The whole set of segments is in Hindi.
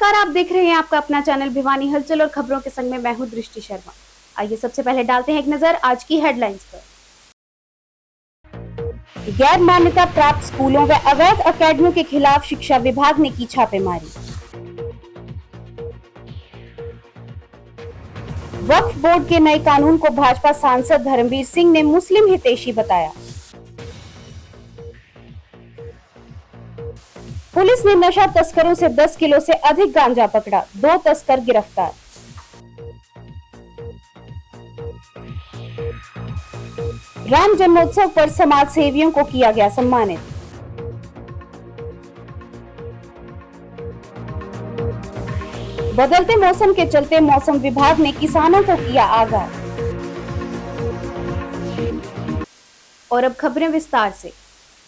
नमस्कार, आप देख रहे हैं आपका अपना चैनल भिवानी हलचल और खबरों के संग में मैं हूं दृष्टि शर्मा। आइए सबसे पहले डालते हैं एक नजर आज की हेडलाइंस पर। गैर मान्यता प्राप्त स्कूलों व अवैध अकेडमियों के खिलाफ शिक्षा विभाग ने की छापेमारी। वक्फ बोर्ड के नए कानून को भाजपा सांसद धर्मवीर सिंह ने मुस्लिम हितैषी बताया। पुलिस ने नशा तस्करों से 10 किलो से अधिक गांजा पकड़ा, 2 तस्कर गिरफ्तार। राम जन्मोत्सव पर समाज सेवियों को किया गया सम्मानित। बदलते मौसम के चलते मौसम विभाग ने किसानों को किया आगाह। और अब खबरें विस्तार से।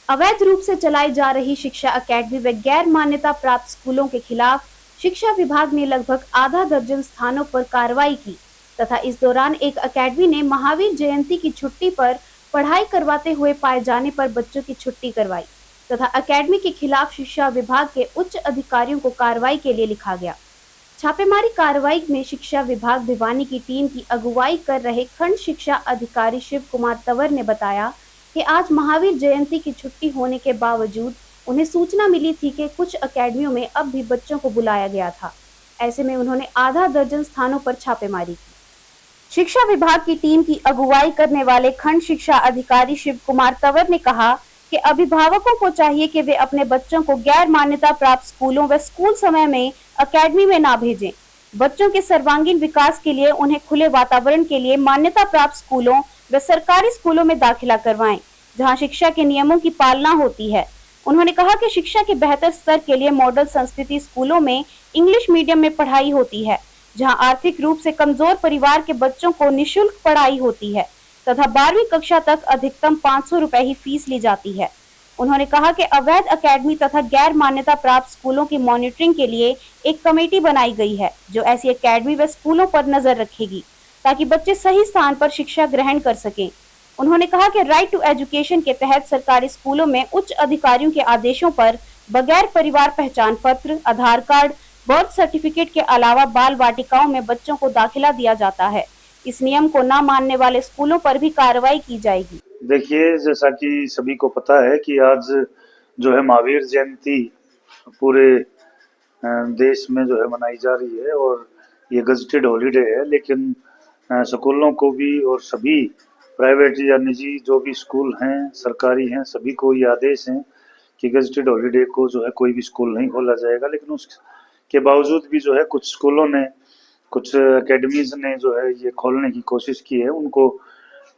अवैध रूप से चलाई जा रही शिक्षा अकेडमी व गैर मान्यता प्राप्त स्कूलों के खिलाफ शिक्षा विभाग ने लगभग आधा दर्जन स्थानों पर कार्रवाई की तथा इस दौरान एक अकेडमी ने महावीर जयंती की छुट्टी पर पढ़ाई करवाते हुए पाए जाने पर बच्चों की छुट्टी करवाई तथा अकेडमी के खिलाफ शिक्षा विभाग के उच्च अधिकारियों को कार्रवाई के लिए लिखा गया। छापेमारी कार्रवाई में शिक्षा विभाग भिवानी की टीम की अगुवाई कर रहे खंड शिक्षा अधिकारी शिव कुमार तंवर ने बताया कि आज महावीर जयंती की छुट्टी होने के बावजूद उन्हें सूचना मिली थी कि कुछ अकेडमियों में अब भी बच्चों को बुलाया गया था। ऐसे में उन्होंने आधा दर्जन स्थानों पर छापेमारी की। शिक्षा विभाग की टीम की अगुवाई करने वाले खंड शिक्षा अधिकारी शिव कुमार तंवर ने कहा कि अभिभावकों को चाहिए कि वे अपने बच्चों को गैर मान्यता प्राप्त स्कूलों व स्कूल समय में अकेडमी में ना भेजें। बच्चों के सर्वांगीण विकास के लिए उन्हें खुले वातावरण के लिए मान्यता प्राप्त स्कूलों व सरकारी स्कूलों में दाखिला करवाएं, जहां शिक्षा के नियमों की पालना होती है। उन्होंने कहा कि शिक्षा के बेहतर स्तर के लिए मॉडल संस्कृति स्कूलों में इंग्लिश मीडियम में पढ़ाई होती है, जहां आर्थिक रूप से कमजोर परिवार के बच्चों को निःशुल्क पढ़ाई होती है तथा 12वीं कक्षा तक अधिकतम 500 रुपए ही फीस ली जाती है। उन्होंने कहा कि अवैध अकेडमी तथा गैर मान्यता प्राप्त स्कूलों की मॉनिटरिंग के लिए एक कमेटी बनाई गई है, जो ऐसी अकेडमी व स्कूलों पर नजर रखेगी ताकि बच्चे सही स्थान पर शिक्षा ग्रहण कर सकें। उन्होंने कहा कि राइट टू एजुकेशन के तहत सरकारी स्कूलों में उच्च अधिकारियों के आदेशों पर बगैर परिवार पहचान पत्र, आधार कार्ड, बर्थ सर्टिफिकेट के अलावा बाल वाटिकाओं में बच्चों को दाखिला दिया जाता है। इस नियम को न मानने वाले स्कूलों पर भी कार्रवाई की जाएगी। देखिए, जैसा कि सभी को पता है कि आज जो है महावीर जयंती पूरे देश में जो है मनाई जा रही है और ये गजटेड हॉलीडे है, लेकिन स्कूलों को भी और सभी प्राइवेट या निजी जो भी स्कूल हैं, सरकारी हैं, सभी को ये आदेश हैं कि गजटेड हॉलीडे को जो है कोई भी स्कूल नहीं खोला जाएगा। लेकिन उसके बावजूद भी जो है कुछ स्कूलों ने, कुछ एकेडमीज ने जो है ये खोलने की कोशिश की है।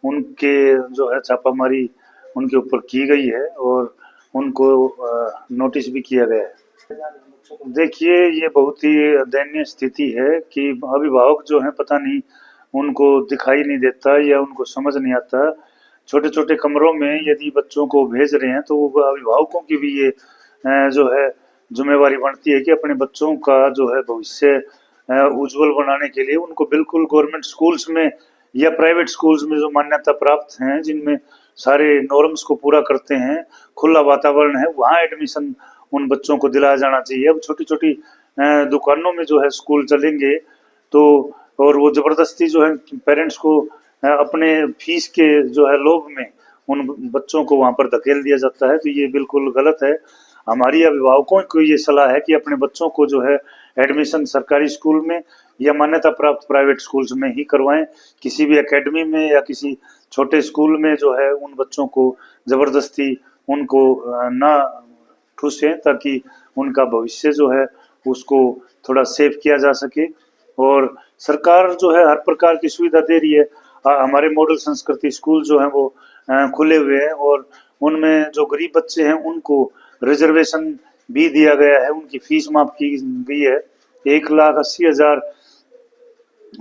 उनके जो है छापामारी उनके ऊपर की गई है और उनको नोटिस भी किया गया है। देखिए, ये बहुत ही दयनीय स्थिति है कि अभिभावक जो हैं पता नहीं उनको दिखाई नहीं देता या उनको समझ नहीं आता। छोटे छोटे कमरों में यदि बच्चों को भेज रहे हैं तो वो अभिभावकों की भी ये जो है जिम्मेवारी बनती है कि अपने बच्चों का जो है भविष्य उज्जवल बनाने के लिए उनको बिल्कुल गवर्नमेंट स्कूल्स में या प्राइवेट स्कूल्स में जो मान्यता प्राप्त हैं, जिनमें सारे नॉर्म्स को पूरा करते हैं, खुला वातावरण है, वहाँ एडमिशन उन बच्चों को दिलाया जाना चाहिए। अब छोटी छोटी दुकानों में जो है स्कूल चलेंगे तो और वो जबरदस्ती जो है पेरेंट्स को अपने फीस के जो है लोभ में उन बच्चों को वहाँ पर धकेल दिया जाता है, तो ये बिल्कुल गलत है। हमारी अभिभावकों को ये सलाह है कि अपने बच्चों को जो है एडमिशन सरकारी स्कूल में या मान्यता प्राप्त प्राइवेट स्कूल्स में ही करवाएं। किसी भी एकेडमी में या किसी छोटे स्कूल में जो है उन बच्चों को जबरदस्ती उनको ना ठूसें, ताकि उनका भविष्य जो है उसको थोड़ा सेव किया जा सके। और सरकार जो है हर प्रकार की सुविधा दे रही है। हमारे मॉडल संस्कृति स्कूल जो हैं वो खुले हुए हैं और उनमें जो गरीब बच्चे हैं उनको रिजर्वेशन भी दिया गया है, उनकी फीस माफ की गई है। 1,80,000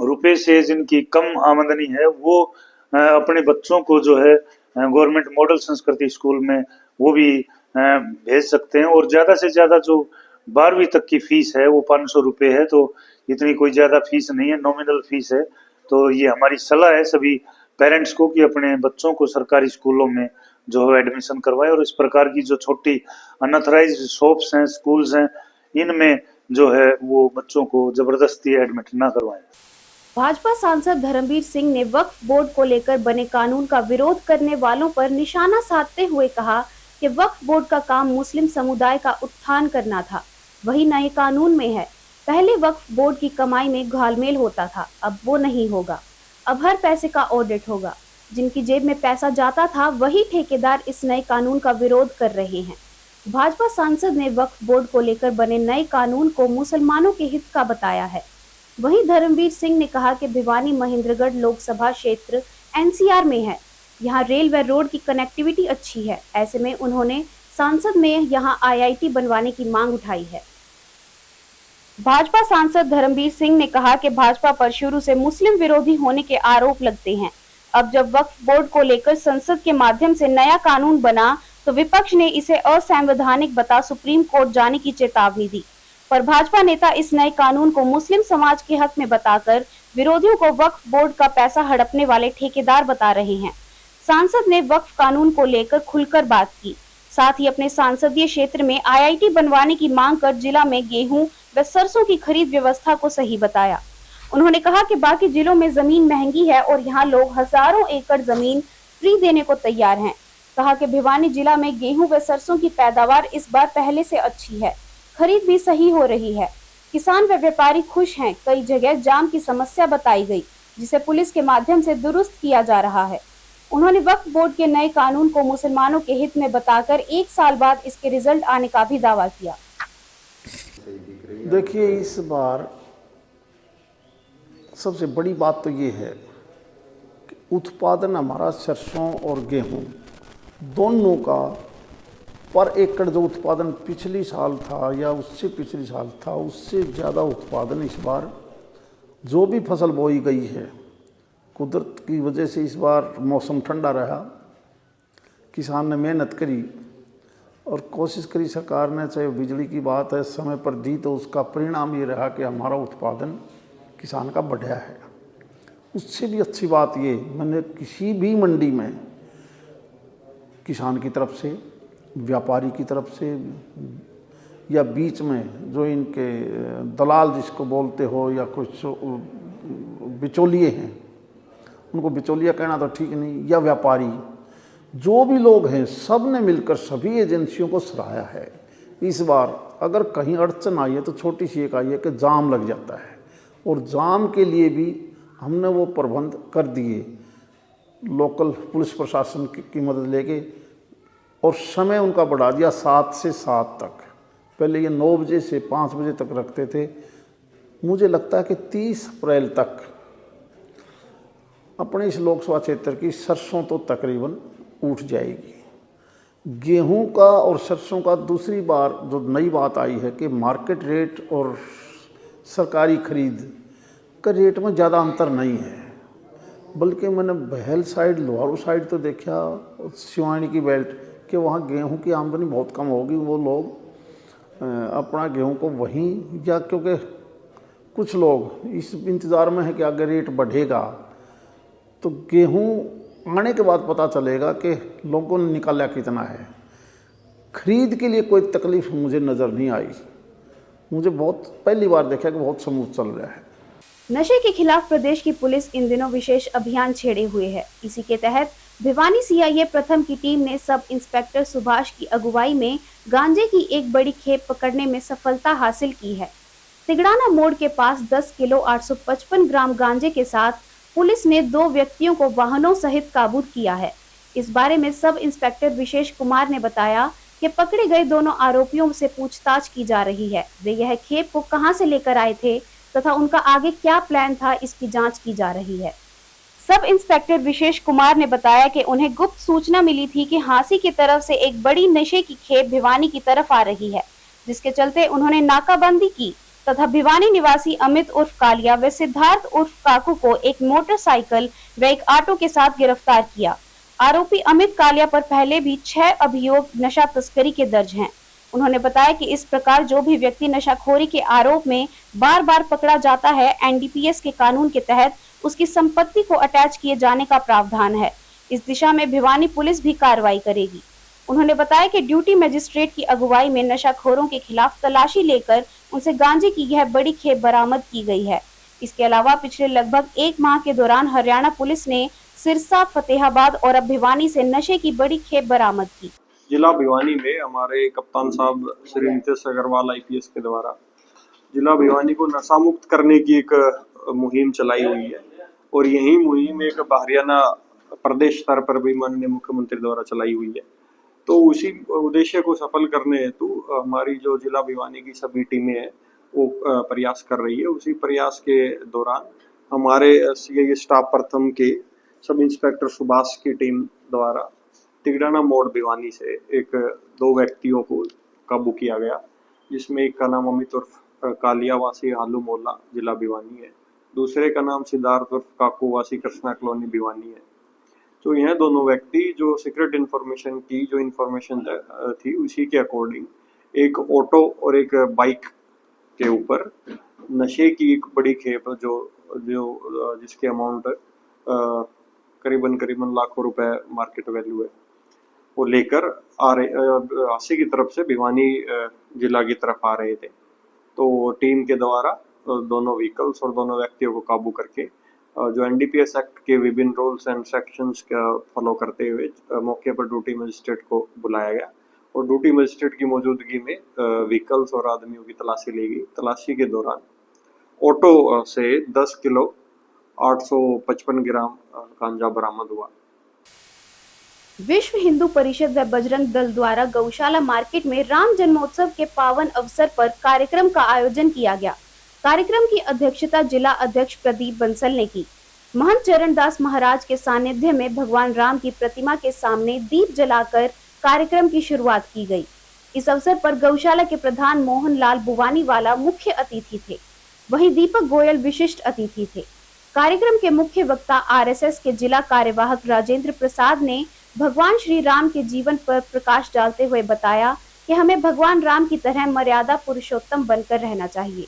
रुपए से जिनकी कम आमदनी है वो अपने बच्चों को जो है गवर्नमेंट मॉडल संस्कृति स्कूल में वो भी भेज सकते हैं। और ज़्यादा से ज़्यादा जो 12वीं तक की फीस है वो 500 रुपये है, तो इतनी कोई ज़्यादा फीस नहीं है, नॉमिनल फीस है। तो ये हमारी सलाह है सभी पेरेंट्स को कि अपने बच्चों को सरकारी स्कूलों में जो है एडमिशन करवाएं। और इस प्रकार की जो छोटी अनऑथराइज्ड शॉप्स हैं, स्कूल्स हैं, इनमें जो है वो बच्चों को जबरदस्ती एडमिट ना करवाएं। भाजपा सांसद धर्मवीर सिंह ने वक्फ बोर्ड को लेकर बने कानून का विरोध करने वालों पर निशाना साधते हुए कहा कि वक्फ बोर्ड का काम मुस्लिम समुदाय का उत्थान करना था, वही नए कानून में है। पहले वक्फ बोर्ड की कमाई में घालमेल होता था, अब वो नहीं होगा। अब हर पैसे का ऑडिट होगा। जिनकी जेब में पैसा जाता था वही ठेकेदार इस नए कानून का विरोध कर रहे हैं। भाजपा सांसद ने वक्फ बोर्ड को लेकर बने नए कानून को मुसलमानों के हित का बताया है। वहीं धर्मवीर सिंह ने कहा कि भिवानी महेंद्रगढ़ लोकसभा क्षेत्र एनसीआर में है। यहां रेल व रोड की कनेक्टिविटी अच्छी है। ऐसे में उन्होंने सांसद में यहां आईआईटी बनवाने की मांग उठाई है। भाजपा सांसद धर्मवीर सिंह ने कहा कि भाजपा पर शुरू से मुस्लिम विरोधी होने के आरोप लगते हैं। अब जब वक्फ बोर्ड को लेकर संसद के माध्यम से नया कानून बना तो विपक्ष ने इसे असंवैधानिक बता सुप्रीम कोर्ट जाने की चेतावनी दी, पर भाजपा नेता इस नए कानून को मुस्लिम समाज के हक में बताकर विरोधियों को वक्फ बोर्ड का पैसा हड़पने वाले ठेकेदार बता रहे हैं। सांसद ने वक्फ कानून को लेकर खुलकर बात की, साथ ही अपने संसदीय क्षेत्र में आईआईटी बनवाने की मांग कर जिला में गेहूं व सरसों की खरीद व्यवस्था को सही बताया। उन्होंने कहा कि बाकी जिलों में जमीन महंगी है और यहाँ लोग हजारों एकड़ जमीन फ्री देने को तैयार हैं। कहा कि भिवानी जिला में गेहूं व सरसों की पैदावार इस बार पहले से अच्छी है, खरीद भी सही हो रही है, किसान व व्यापारी खुश हैं। कई जगह जाम की समस्या बताई गई, जिसे पुलिस के माध्यम से दुरुस्त किया जा रहा है। उन्होंने वक्फ बोर्ड के नए कानून को मुसलमानों के हित में बताकर 1 साल बाद इसके रिजल्ट आने का भी दावा किया। देखिए, इस बार सबसे बड़ी बात तो ये है कि उत्पादन हमारा सरसों और गेहूं दोनों का पर एकड़ जो उत्पादन पिछली साल था या उससे पिछली साल था, उससे ज़्यादा उत्पादन इस बार जो भी फसल बोई गई है, कुदरत की वजह से इस बार मौसम ठंडा रहा, किसान ने मेहनत करी और कोशिश करी सरकार ने, चाहे बिजली की बात है, समय पर दी, तो उसका परिणाम ये रहा कि हमारा उत्पादन किसान का बढ़ा है। उससे भी अच्छी बात ये, मैंने किसी भी मंडी में किसान की तरफ से, व्यापारी की तरफ से या बीच में जो इनके दलाल जिसको बोलते हो या कुछ बिचौलिए हैं, उनको बिचौलिया कहना तो ठीक नहीं, या व्यापारी, जो भी लोग हैं, सब ने मिलकर सभी एजेंसियों को सराहाया है। इस बार अगर कहीं अड़चन आई है तो छोटी सी एक आई है कि जाम लग जाता है, और जाम के लिए भी हमने वो प्रबंध कर दिए, लोकल पुलिस प्रशासन की मदद लेके, और समय उनका बढ़ा दिया 7 से 7 तक। पहले ये 9 बजे से 5 बजे तक रखते थे। मुझे लगता है कि 30 अप्रैल तक अपने इस लोकसभा क्षेत्र की सरसों तो तकरीबन उठ जाएगी। गेहूं का और सरसों का दूसरी बार जो नई बात आई है कि मार्केट रेट और सरकारी खरीद का रेट में ज़्यादा अंतर नहीं है, बल्कि मैंने बहल साइड, लोहारू साइड तो देखा, सिवानी की बेल्ट, कि वहाँ गेहूं की आमदनी बहुत कम होगी। वो लोग अपना गेहूं को वहीं, या क्योंकि कुछ लोग इस इंतज़ार में है कि अगर रेट बढ़ेगा तो गेहूं आने के बाद पता चलेगा कि लोगों ने निकाला कितना है। खरीद के लिए कोई तकलीफ मुझे नज़र नहीं आई। मुझे बहुत पहली बार देखा कि बहुत स्मूथ चल रहा है। नशे के खिलाफ प्रदेश की पुलिस इन दिनों विशेष अभियान छेड़े हुए है। इसी के तहत भिवानी सीआईए प्रथम की टीम ने सब इंस्पेक्टर सुभाष की अगुवाई में गांजे की एक बड़ी खेप पकड़ने में सफलता हासिल की है। तिगड़ाना मोड़ के पास 10 किलो 855 ग्राम गांजे के साथ पुलिस ने 2 व्यक्तियों को वाहनों सहित काबू किया है। इस बारे में सब इंस्पेक्टर विशेष कुमार ने बताया कि पकड़े गए दोनों आरोपियों से पूछताछ की जा रही है। वे यह खेप को कहां से लेकर आए थे तथा उनका आगे क्या प्लान था, इसकी जांच की जा रही है। सब इंस्पेक्टर विशेष कुमार ने बताया कि उन्हें गुप्त सूचना मिली थी कि हांसी की तरफ से एक बड़ी नशे की खेप भिवानी की तरफ आ रही है, जिसके चलते उन्होंने नाकाबंदी की तथा भिवानी निवासी अमित उर्फ कालिया व सिद्धार्थ उर्फ काकू को एक मोटरसाइकिल व एक ऑटो के साथ गिरफ्तार किया। आरोपी अमित कालिया पर पहले भी 6 अभियोग नशा तस्करी के दर्ज हैं। उन्होंने बताया कि इस प्रकार जो भी व्यक्ति नशाखोरी के आरोप में बार बार पकड़ा जाता है, एनडीपीएस के कानून के तहत उसकी संपत्ति को अटैच किए जाने का प्रावधान है। इस दिशा में भिवानी पुलिस भी कार्रवाई करेगी। उन्होंने बताया कि ड्यूटी मजिस्ट्रेट की अगुवाई में नशाखोरों के खिलाफ तलाशी लेकर उनसे गांजे की यह बड़ी खेप बरामद की गई है। इसके अलावा पिछले लगभग 1 माह के दौरान हरियाणा पुलिस ने सिरसा, फतेहाबाद और अब भिवानी से नशे की बड़ी खेप बरामद की। जिला भिवानी में हमारे कप्तान साहब श्री नितेश अग्रवाल आईपीएस के द्वारा जिला भिवानी को नशा मुक्त करने की एक मुहिम चलाई हुई है और यही मुहिम एक हरियाणा प्रदेश स्तर पर भी माननीय मुख्यमंत्री द्वारा चलाई हुई है। तो उसी उद्देश्य को सफल करने हेतु हमारी जो जिला भिवानी की सभी टीमें हैं वो प्रयास कर रही है। उसी प्रयास के दौरान हमारे सीआई स्टाफ प्रथम के सब इंस्पेक्टर सुभाष की टीम द्वारा तिगड़ाना मोड़ भिवानी से 2 व्यक्तियों को काबू किया गया, जिसमें एक का नाम अमित उर्फ कालियावासी हालू मोहल्ला जिला भिवानी है, दूसरे का नाम सिद्धार्थ उर्फ काकू वासी कृष्णा कॉलोनी भिवानी है। तो यह दोनों व्यक्ति जो सीक्रेट इन्फॉर्मेशन की जो इन्फॉर्मेशन थी उसी के अकॉर्डिंग एक ऑटो और एक बाइक के ऊपर नशे की एक बड़ी खेप जो जिसके अमाउंट करीबन लाखों रुपए मार्केट वैल्यू है, वो लेकर आ रहे आसी की तरफ से भिवानी जिला की तरफ आ रहे थे। तो टीम के द्वारा दोनों व्हीकल्स और दोनों व्यक्तियों को काबू करके जो एनडीपीएस एक्ट के विभिन्न रूल्स एंड सेक्शंस का फॉलो करते हुए मौके पर ड्यूटी मजिस्ट्रेट को बुलाया गया और ड्यूटी मजिस्ट्रेट की मौजूदगी में व्हीकल्स और आदमियों की तलाशी ली गई। तलाशी के दौरान ऑटो से 10 किलो 855 ग्राम गांजा बरामद हुआ। विश्व हिंदू परिषद व बजरंग दल द्वारा गौशाला मार्केट में राम जन्मोत्सव के पावन अवसर पर कार्यक्रम का आयोजन किया गया। कार्यक्रम की अध्यक्षता जिला अध्यक्ष प्रदीप बंसल ने की। महंत चरणदास महाराज के सानिध्य में भगवान राम की प्रतिमा के सामने दीप जलाकर कार्यक्रम की शुरुआत की गई। इस अवसर पर गौशाला के प्रधान मोहन लाल बुवानीवाला मुख्य अतिथि थे, वहीं दीपक गोयल विशिष्ट अतिथि थे। कार्यक्रम के मुख्य वक्ता आरएसएस के जिला कार्यवाहक राजेंद्र प्रसाद ने भगवान श्री राम के जीवन पर प्रकाश डालते हुए बताया कि हमें भगवान राम की तरह मर्यादा पुरुषोत्तम बनकर रहना चाहिए।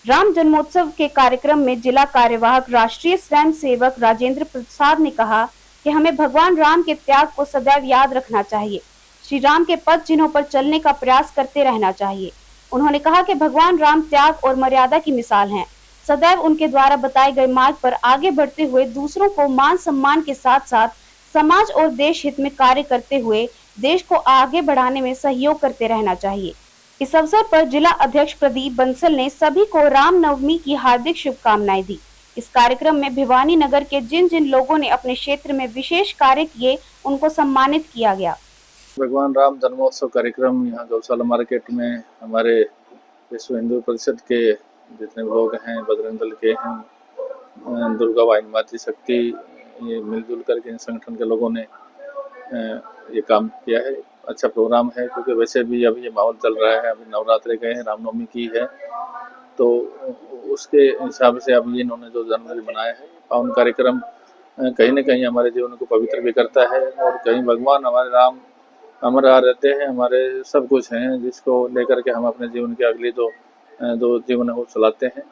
राम जन्मोत्सव के कार्यक्रम में जिला कार्यवाहक राष्ट्रीय स्वयं सेवक राजेंद्र प्रसाद ने कहा कि हमें भगवान राम के त्याग को सदैव याद रखना चाहिए, श्री राम के पद चिन्हों पर चलने का प्रयास करते रहना चाहिए। उन्होंने कहा कि भगवान राम त्याग और मर्यादा की मिसाल हैं, सदैव उनके द्वारा बताए गए मार्ग पर आगे बढ़ते हुए दूसरों को मान सम्मान के साथ साथ समाज और देश हित में कार्य करते हुए देश को आगे बढ़ाने में सहयोग करते रहना चाहिए। इस अवसर पर जिला अध्यक्ष प्रदीप बंसल ने सभी को रामनवमी की हार्दिक शुभकामनाएं दी। इस कार्यक्रम में भिवानी नगर के जिन जिन लोगों ने अपने क्षेत्र में विशेष कार्य किए उनको सम्मानित किया गया। भगवान राम जन्मोत्सव कार्यक्रम यहाँ गौशाला मार्केट में हमारे विश्व हिंदू परिषद के जितने लोग हैं, बजरंग दल के हैं, दुर्गा वाहिनी मातृ शक्ति, ये मिलजुल करके इन संगठन के लोगों ने ये काम किया है। अच्छा प्रोग्राम है, क्योंकि वैसे भी अभी ये माहौल चल रहा है, अभी नवरात्रे गए हैं, रामनवमी की है, तो उसके हिसाब से अभी इन्होंने जो जन्मदिन बनाया है पावन कार्यक्रम कहीं न कहीं हमारे जीवन को पवित्र भी करता है और कहीं भगवान हमारे राम अमर रहते हैं, हमारे सब कुछ हैं, जिसको लेकर के हम अपने जीवन के अगली जो जीवन है वो चलाते हैं।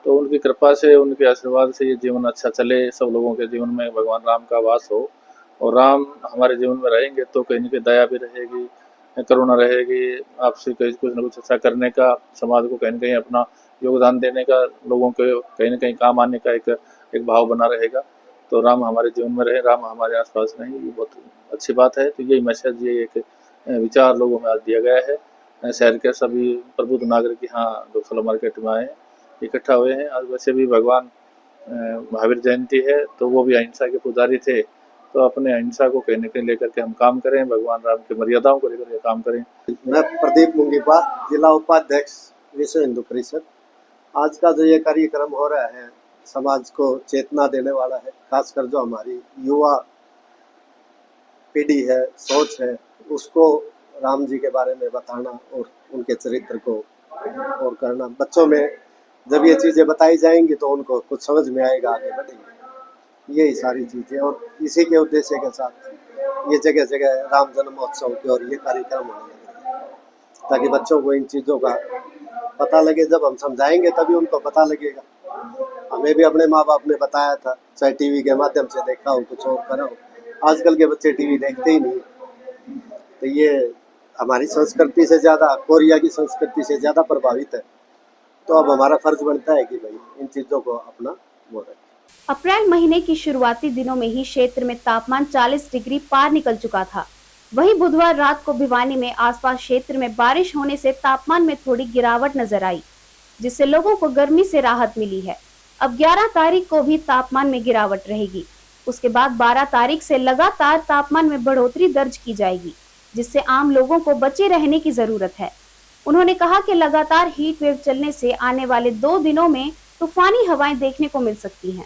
तो उनकी कृपा से, उनके आशीर्वाद से ये जीवन अच्छा चले, सब लोगों के जीवन में भगवान राम का वास हो और राम हमारे जीवन में रहेंगे तो कहीं न कहीं दया भी रहेगी, करुणा रहेगी, आपसे कुछ न कुछ अच्छा करने का, समाज को कहीं न कहीं अपना योगदान देने का, लोगों के कहीं न कहीं काम आने का एक भाव बना रहेगा। तो राम हमारे जीवन में रहे, राम हमारे आसपास नहीं, ये बहुत अच्छी बात है। तो यही मैसेज, ये एक विचार लोगों में आज दिया गया है। शहर के सभी प्रबुद्ध नागरिक यहाँ गौशाला मार्केट में आए हैं, इकट्ठा हुए हैं। आज वैसे भी भगवान महावीर जयंती है, तो वो भी अहिंसा के पुजारी थे, तो अपने अहिंसा को कहीं न कहीं लेकर के हम काम करें, भगवान राम की मर्यादाओं को लेकर के काम करें। मैं प्रदीप मुंगीपा, जिला उपाध्यक्ष विश्व हिंदू परिषद। आज का जो ये कार्यक्रम हो रहा है समाज को चेतना देने वाला है, खासकर जो हमारी युवा पीढ़ी है, सोच है, उसको राम जी के बारे में बताना और उनके चरित्र को और करना। बच्चों में जब ये चीज़ें बताई जाएंगी तो उनको कुछ समझ में आएगा, आगे बढ़ेंगे। यही सारी चीज़ें और इसी के उद्देश्य के साथ ये जगह जगह राम जन्मोत्सव के और ये कार्यक्रम होने लगे, ताकि बच्चों को इन चीज़ों का पता लगे। जब हम समझाएंगे तभी उनको पता लगेगा। हमें भी अपने माँ बाप ने बताया था, चाहे टीवी के माध्यम से देखा हो, कुछ और करा हो। आजकल के बच्चे टीवी देखते ही नहीं, तो ये हमारी संस्कृति से ज़्यादा, कोरिया की संस्कृति से ज़्यादा प्रभावित है। तो अब हमारा फर्ज बनता है कि भाई इन चीज़ों को अपना वो रखें। अप्रैल महीने की शुरुआती दिनों में ही क्षेत्र में तापमान 40 डिग्री पार निकल चुका था। वहीं बुधवार रात को भिवानी में आसपास क्षेत्र में बारिश होने से तापमान में थोड़ी गिरावट नजर आई, जिससे लोगों को गर्मी से राहत मिली है। अब 11 तारीख को भी तापमान में गिरावट रहेगी। उसके बाद 12 तारीख से लगातार तापमान में बढ़ोतरी दर्ज की जाएगी, जिससे आम लोगों को बचे रहने की जरूरत है। उन्होंने कहा कि लगातार हीट वेव चलने से आने वाले 2 दिनों में तूफानी हवाएं देखने को मिल सकती हैं।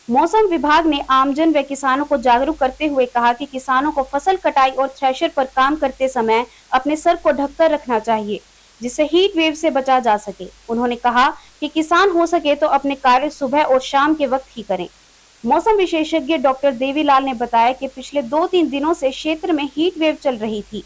मौसम विभाग ने आमजन व किसानों को जागरूक करते हुए कहा कि किसानों को फसल कटाई और थ्रेशर पर काम करते समय अपने सर को ढककर रखना चाहिए, जिससे हीट वेव से बचा जा सके। उन्होंने कहा कि किसान हो सके तो अपने कार्य सुबह और शाम के वक्त ही करें। मौसम विशेषज्ञ डॉक्टर देवीलाल ने बताया कि पिछले 2-3 दिनों से क्षेत्र में हीट वेव चल रही थी।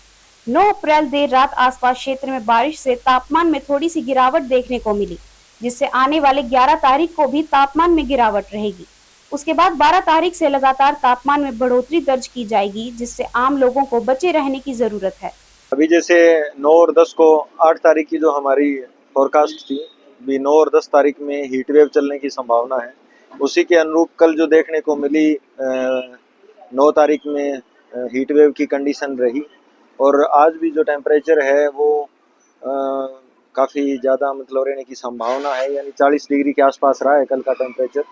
9 अप्रैल देर रात आसपास क्षेत्र में बारिश से तापमान में थोड़ी सी गिरावट देखने को मिली, जिससे आने वाले 11 तारीख को भी तापमान में गिरावट रहेगी। उसके बाद 12 तारीख से लगातार तापमान में बढ़ोतरी दर्ज की जाएगी, जिससे आम लोगों को बचे रहने की जरूरत है। अभी जैसे 9 और 10 को 8 तारीख की जो हमारी फोरकास्ट थी, भी 9 और 10 तारीख में हीट वेव चलने की संभावना है। उसी के अनुरूप कल जो देखने को मिली 9 तारीख में हीट वेव की कंडीशन रही, और आज भी जो टेम्परेचर है वो काफ़ी ज़्यादा मतलब रहने की संभावना है, यानी 40 डिग्री के आसपास रहा है कल का टेम्परेचर,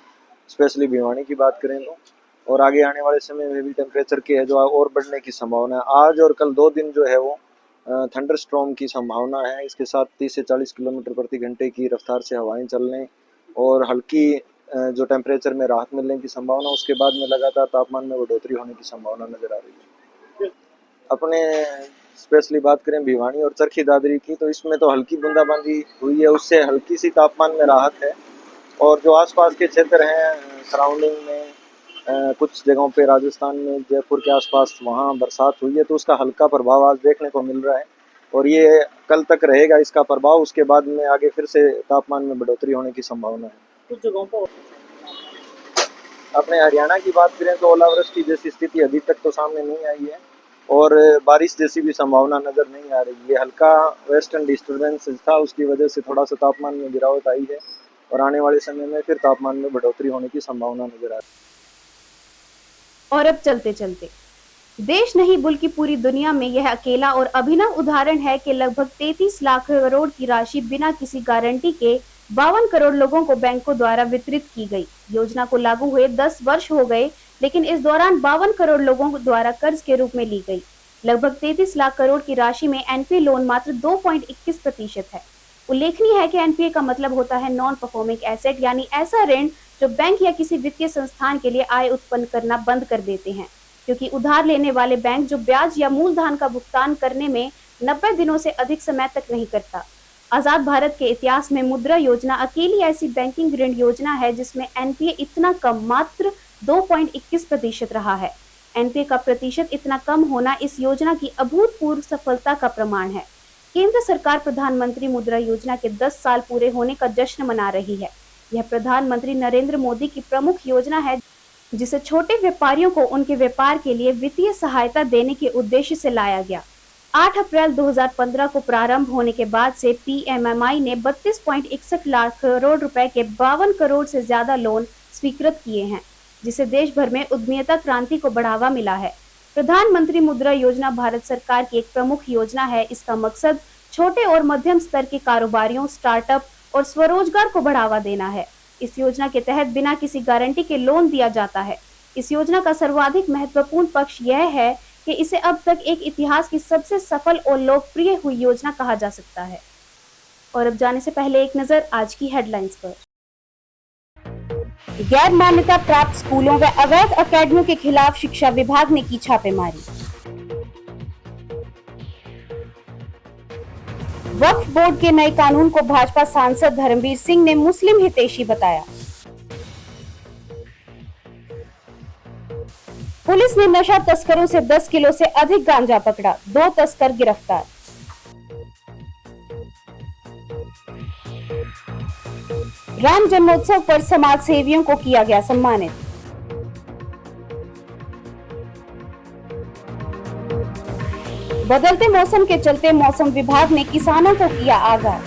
स्पेशली भिवानी की बात करें तो। और आगे आने वाले समय में भी टेम्परेचर के है जो और बढ़ने की संभावना है। आज और कल 2 दिन जो है वो थंडर स्टॉर्म की संभावना है। इसके साथ 30 से 40 किलोमीटर प्रति घंटे की रफ्तार से हवाएं चलने और हल्की जो टेम्परेचर में राहत मिलने की संभावना, उसके बाद में लगातार तापमान में बढ़ोतरी होने की संभावना नजर आ रही है। अपने स्पेशली बात करें भिवानी और चरखी दादरी की, तो इसमें तो हल्की बूंदाबांदी हुई है, उससे हल्की सी तापमान में राहत है। और जो आसपास के क्षेत्र हैं सराउंडिंग में कुछ जगहों पे राजस्थान में जयपुर के आसपास वहाँ बरसात हुई है, तो उसका हल्का प्रभाव आज देखने को मिल रहा है और ये कल तक रहेगा इसका प्रभाव। उसके बाद में आगे फिर से तापमान में बढ़ोतरी होने की संभावना है। कुछ जगहों पर अपने हरियाणा की बात करें तो ओलावृष्टि जैसी स्थिति अभी तक तो सामने नहीं आई है और बारिश जैसी भी संभावना नज़र नहीं आ रही है। हल्का वेस्टर्न डिस्टर्बेंस था, उसकी वजह से थोड़ा सा तापमान में गिरावट आई है और आने वाले समय में फिर तापमान में बढ़ोतरी होने की संभावना नजर आ रही है। और अब चलते चलते देश नहीं बल्कि पूरी दुनिया में यह अकेला और अभिनव उदाहरण है कि लगभग 33 लाख करोड़ की राशि बिना किसी गारंटी के 52 करोड़ लोगों को बैंकों द्वारा वितरित की गई। योजना को लागू हुए 10 वर्ष हो गए, लेकिन इस दौरान 52 करोड़ लोगों द्वारा कर्ज के रूप में ली गई। लगभग 33 लाख करोड़ की राशि में एनपीए लोन मात्र 2.21% है। उल्लेखनीय है कि एनपीए का मतलब होता है नॉन परफॉर्मिंग एसेट, यानी ऐसा ऋण जो बैंक या किसी वित्तीय संस्थान के लिए आय उत्पन्न करना बंद कर देते हैं, क्योंकि उधार लेने वाले बैंक जो ब्याज या मूलधन का भुगतान करने में 90 दिनों से अधिक समय तक नहीं करता। आजाद भारत के इतिहास में मुद्रा योजना अकेली ऐसी बैंकिंग ऋण योजना है जिसमें एनपीए इतना कम मात्र 2.21% रहा है। एनपीए का प्रतिशत इतना कम होना इस योजना की अभूतपूर्व सफलता का प्रमाण है। केंद्र सरकार प्रधानमंत्री मुद्रा योजना के 10 साल पूरे होने का जश्न मना रही है। यह प्रधानमंत्री नरेंद्र मोदी की प्रमुख योजना है जिसे छोटे व्यापारियों को उनके व्यापार के लिए वित्तीय सहायता देने के उद्देश्य से लाया गया। 8 अप्रैल 2015 को प्रारंभ होने के बाद से पीएमएमआई ने 32.61 लाख करोड़ रुपए के 52 करोड़ से ज्यादा लोन स्वीकृत किए हैं, जिसे देश भर में उद्यमिता क्रांति को बढ़ावा मिला है। प्रधानमंत्री मुद्रा योजना भारत सरकार की एक प्रमुख योजना है। इसका मकसद छोटे और मध्यम स्तर के कारोबारियों, स्टार्टअप और स्वरोजगार को बढ़ावा देना है। इस योजना के तहत बिना किसी गारंटी के लोन दिया जाता है। इस योजना का सर्वाधिक महत्वपूर्ण पक्ष यह है कि इसे अब तक एक इतिहास की सबसे सफल और लोकप्रिय हुई योजना कहा जा सकता है। और अब जाने से पहले एक नजर आज की हेडलाइंस पर। गैर मान्यता प्राप्त स्कूलों व अवैध अकेडमियों के खिलाफ शिक्षा विभाग ने की छापेमारी। वक्फ बोर्ड के नए कानून को भाजपा सांसद धर्मवीर सिंह ने मुस्लिम हितैषी बताया। पुलिस ने नशा तस्करों से 10 किलो से अधिक गांजा पकड़ा, 2 तस्कर गिरफ्तार। राम जन्मोत्सव पर समाज सेवियों को किया गया सम्मानित। बदलते मौसम के चलते मौसम विभाग ने किसानों को किया आगाह।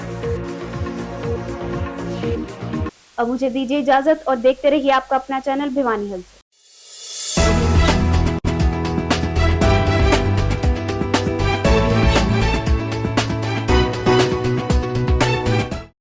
अब मुझे दीजिए इजाजत और देखते रहिए आपका अपना चैनल भिवानी हेल्थ।